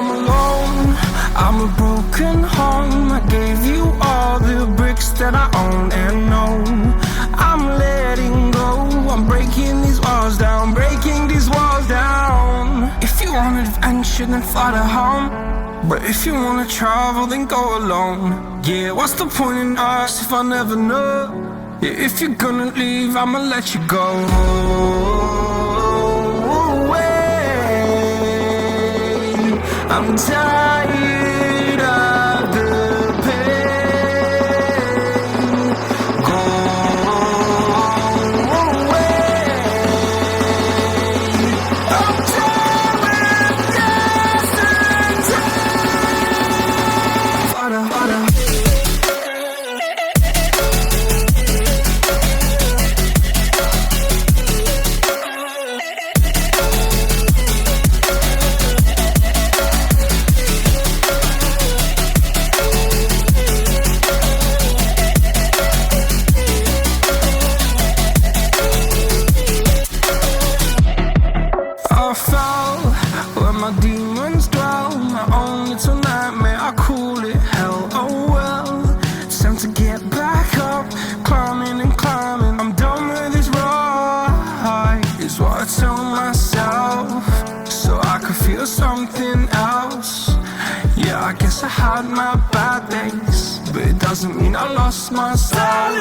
I'm alone, I'm a broken home. I gave you all the bricks that I own and know. I'm letting go, I'm breaking these walls down, breaking these walls down. If you want adventure, then fly to home. But if you wanna travel, then go alone. Yeah, what's the point in us if I never know? Yeah, if you're gonna leave, I'ma let you go. I'm tired of the pain. Go away. I'm tired of yesterday. I fell where my demons dwell. My own little nightmare, I call it hell. Oh well, it's time to get back up. Climbing and climbing, I'm done with this ride, is what I tell myself, so I could feel something else. Yeah, I guess I had my bad days, but it doesn't mean I lost my style.